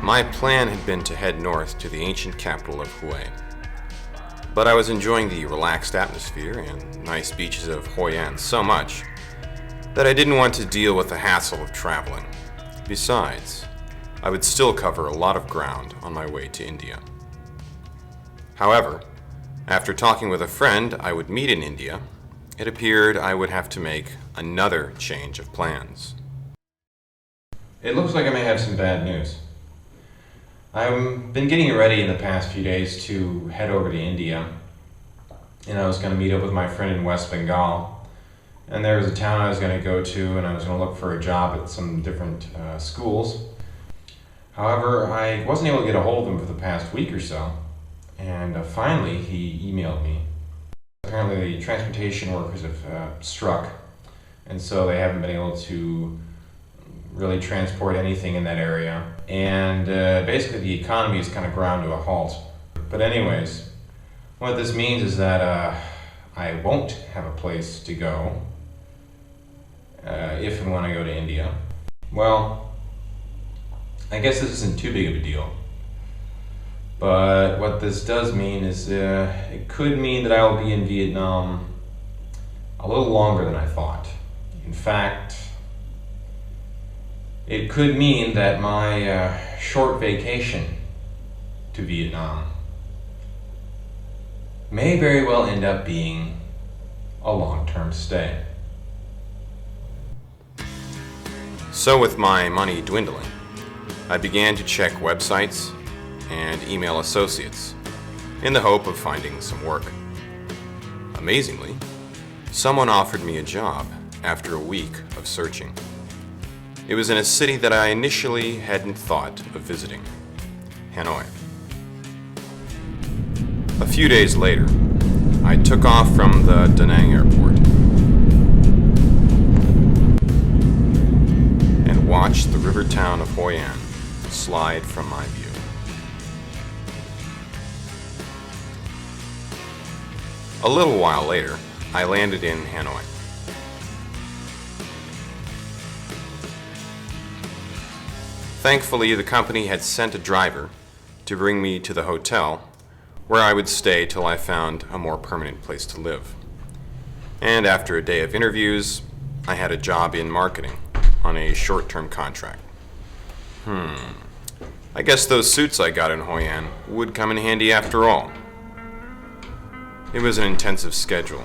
My plan had been to head north to the ancient capital of Hue, but I was enjoying the relaxed atmosphere and nice beaches of Hoi An so much that I didn't want to deal with the hassle of traveling. Besides, I would still cover a lot of ground on my way to India. However, after talking with a friend I would meet in India, it appeared I would have to make another change of plans. It looks like I may have some bad news. I've been getting ready in the past few days to head over to India, and I was going to meet up with my friend in West Bengal, and there was a town I was going to go to, and I was going to look for a job at some different schools. However, I wasn't able to get a hold of him for the past week or so, and finally he emailed me. Apparently the transportation workers have struck, and so they haven't been able to really transport anything in that area, and basically the economy is kind of ground to a halt. But anyways, what this means is that I won't have a place to go if and when I go to India. Well, I guess this isn't too big of a deal, but what this does mean is it could mean that I will be in Vietnam a little longer than I thought. In fact, it could mean that my short vacation to Vietnam may very well end up being a long-term stay. So with my money dwindling, I began to check websites and email associates in the hope of finding some work. Amazingly, someone offered me a job after a week of searching. It was in a city that I initially hadn't thought of visiting, Hanoi. A few days later, I took off from the Da Nang airport and watched the river town of Hoi An slide from my view. A little while later, I landed in Hanoi. Thankfully, the company had sent a driver to bring me to the hotel where I would stay till I found a more permanent place to live. And after a day of interviews, I had a job in marketing on a short-term contract. I guess those suits I got in Hoi An would come in handy after all. It was an intensive schedule.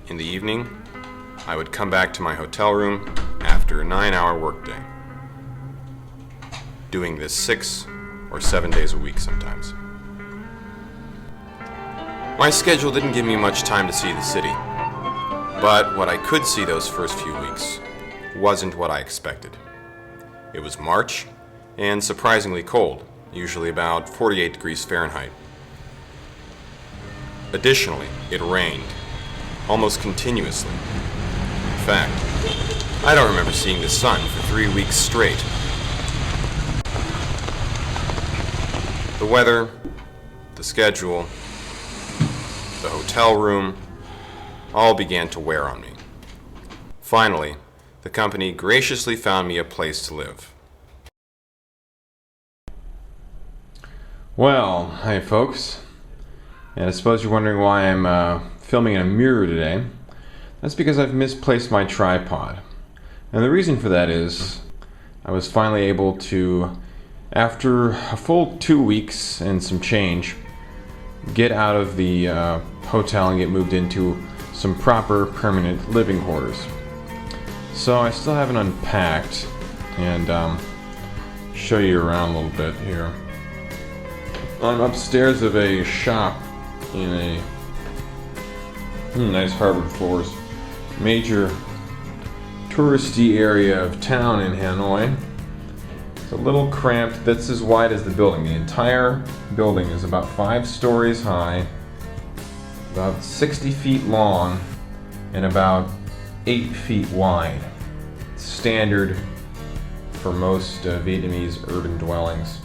In the evening, I would come back to my hotel room after a 9-hour workday, doing this 6 or 7 days a week sometimes. My schedule didn't give me much time to see the city, but what I could see those first few weeks wasn't what I expected. It was March and surprisingly cold, usually about 48 degrees Fahrenheit. Additionally, it rained almost continuously. In fact, I don't remember seeing the sun for 3 weeks straight. The weather, the schedule, the hotel room, all began to wear on me. Finally, the company graciously found me a place to live. Well, hi folks. And I suppose you're wondering why I'm filming in a mirror today. That's because I've misplaced my tripod. And the reason for that is I was finally able to, after a full 2 weeks and some change, get out of the hotel and get moved into some proper permanent living quarters. So I still haven't unpacked and show you around a little bit here. I'm upstairs of a shop in a nice hardwood floors, major touristy area of town in Hanoi. It's a little cramped. That's as wide as the building. The entire building is about 5 stories high, about 60 feet long, and about 8 feet wide. standard for most Vietnamese urban dwellings.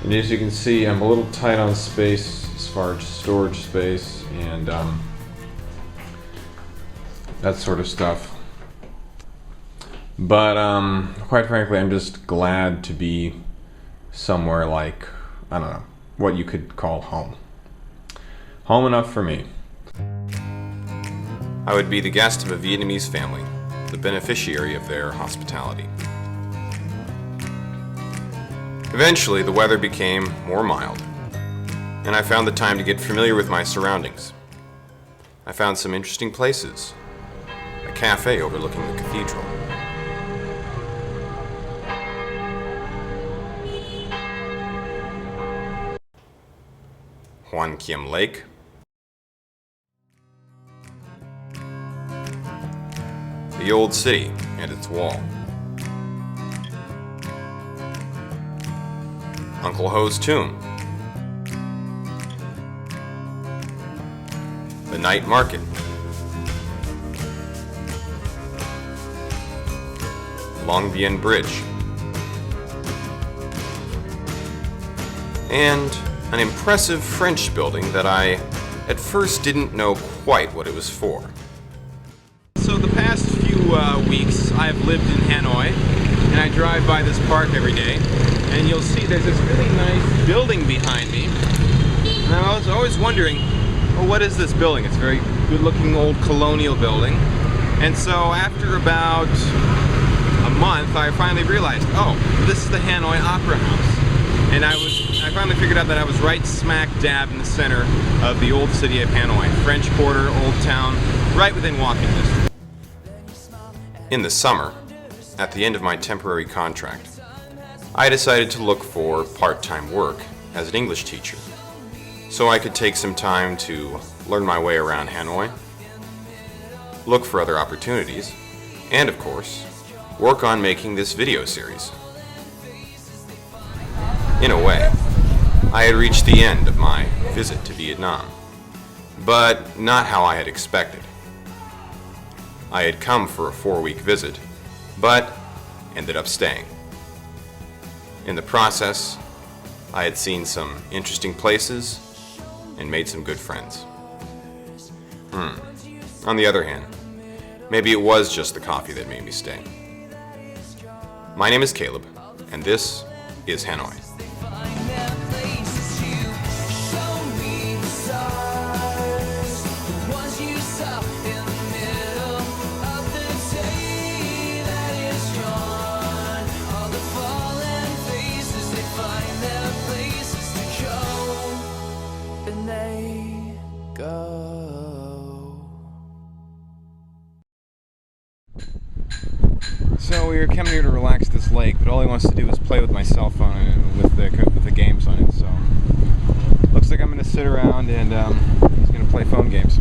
And as you can see, I'm a little tight on space as far as storage space and that sort of stuff. But quite frankly, I'm just glad to be somewhere like, I don't know, what you could call home. Home enough for me. I would be the guest of a Vietnamese family, the beneficiary of their hospitality. Eventually, the weather became more mild, and I found the time to get familiar with my surroundings. I found some interesting places. A cafe overlooking the cathedral. Hoan Kiem Lake. The old city and its wall. Uncle Ho's tomb. The night market. Long Bien Bridge. And an impressive French building that I at first didn't know quite what it was for. So the past few weeks I've lived in Hanoi, and I drive by this park every day, and you'll see there's this really nice building behind me. And I was always wondering, well, what is this building? It's a very good looking old colonial building. And so after about a month I finally realized, oh, this is the Hanoi Opera House. And I finally figured out that I was right smack dab in the center of the old city of Hanoi. French Quarter, Old Town, right within walking distance. In the summer, at the end of my temporary contract, I decided to look for part-time work as an English teacher, so I could take some time to learn my way around Hanoi, look for other opportunities, and of course, work on making this video series. In a way, I had reached the end of my visit to Vietnam, but not how I had expected. I had come for a 4-week visit, but ended up staying. In the process, I had seen some interesting places and made some good friends. On the other hand, maybe it was just the coffee that made me stay. My name is Caleb, and this is Hanoi. So we were coming here to relax at this lake, but all he wants to do is play with my cell phone and with the games on it. So looks like I'm going to sit around and he's going to play phone games.